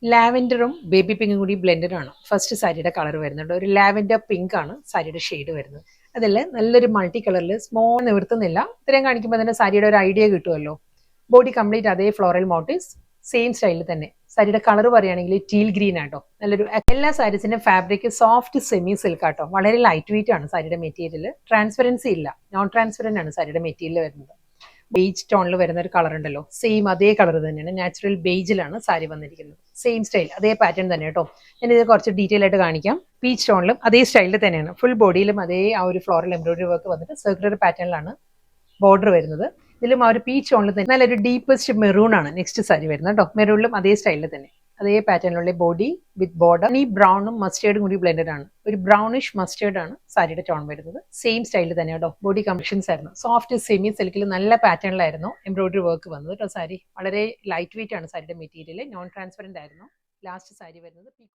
ലാവൻഡറും baby പിങ്കും കൂടി blended ആണ് ഫസ്റ്റ് സാരിയുടെ കളർ വരുന്നുണ്ട്. ഒരു ലാവൻഡർ പിങ്ക് ആണ് സാരിയുടെ ഷെയ്ഡ് വരുന്നത്. അതിൽ നല്ലൊരു മൾട്ടി കളറിൽ സ്മോൾ നിവർത്തുന്നില്ല, ഇത്രയും കാണിക്കുമ്പോൾ തന്നെ സാരിയുടെ ഒരു ഐഡിയ കിട്ടുമല്ലോ. ബോഡി കംപ്ലീറ്റ് അതേ ഫ്ലോറൽ മോട്ടീവ്സ്, സെയിം സ്റ്റൈലിൽ തന്നെ. സാരിയുടെ കളർ പറയുകയാണെങ്കിൽ ടീൽ ഗ്രീൻ ആട്ടോ. നല്ലൊരു എല്ലാ സാരീസിന്റെ ഫാബ്രിക് സോഫ്റ്റ് സെമി സിൽക്ക് ആട്ടോ. വളരെ ലൈറ്റ് വെയിറ്റ് ആണ് സാരിയുടെ മെറ്റീരിയൽ. ട്രാൻസ്പെറൻസി ഇല്ല, നോൺ ട്രാൻസ്പെറന്റ് ആണ് സാരിയുടെ മെറ്റീരിയൽ വരുന്നത്. ബേജ് ടോണിൽ വരുന്ന ഒരു കളർ ഉണ്ടല്ലോ, സെയിം അതേ കളർ തന്നെയാണ്. നാച്ചുറൽ ബേജിലാണ് സാരി വന്നിരിക്കുന്നത്. സെയിം സ്റ്റൈൽ അതേ പാറ്റേൺ തന്നെ കേട്ടോ. ഞാനിത് കുറച്ച് ഡീറ്റെയിൽ ആയിട്ട് കാണിക്കാം. പീച്ച് ടോണിലും അതേ സ്റ്റൈലിൽ തന്നെയാണ്. ഫുൾ ബോഡിയിലും അതേ ആ ഒരു ഫ്ലോറൽ എംബ്രോയിഡറി വർക്ക് വന്നിട്ട് സർക്കുലർ പാറ്റേണിലാണ് ബോർഡർ വരുന്നത്. ഇതിലും ആ ഒരു പീച്ച് ടോണിൽ തന്നെ നല്ലൊരു ഡീപ്പസ്റ്റ് മെറൂൺ ആണ് നെക്സ്റ്റ് സാരി വരുന്നത് കേട്ടോ. മെറൂണിലും അതേ സ്റ്റൈലിൽ തന്നെ അതേ പാറ്റേണിലുള്ള ബോഡി വിത്ത് ബോർഡർ. ഈ ബ്രൗണും മസ്റ്റേർഡും കൂടി ബ്ലെൻഡഡ് ആണ്. ഒരു ബ്രൗണിഷ് മസ്റ്റേർഡ് ആണ് സാരിയുടെ ടോൺ വരുന്നത്. സെയിം സ്റ്റൈലിൽ തന്നെ കേട്ടോ. ബോഡി കംപ്ലീഷൻസ് ആയിരുന്നു. സോഫ്റ്റ് സെമി സിൽക്കിൽ നല്ല പാറ്റേണിലായിരുന്നു എംബ്രോയിഡറി വർക്ക് വന്നത് കേട്ടോ. സാരി വളരെ ലൈറ്റ് വെയിറ്റ് ആണ് സാരിയുടെ മെറ്റീരിയൽ. നോൺ ട്രാൻസ്പെറന്റ് ആയിരുന്നു ലാസ്റ്റ് സാരി വരുന്നത്.